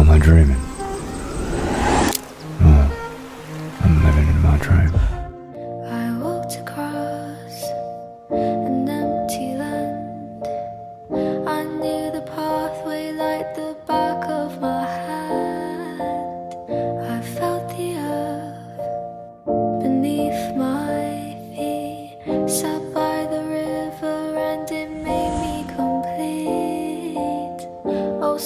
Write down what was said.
am I dreaming? Oh, I'm living in my dream. I walked across an empty land. I knew the pathway like the back of my hand. I felt the earth beneath my feet. Sat by the river and it made me complete. Oh,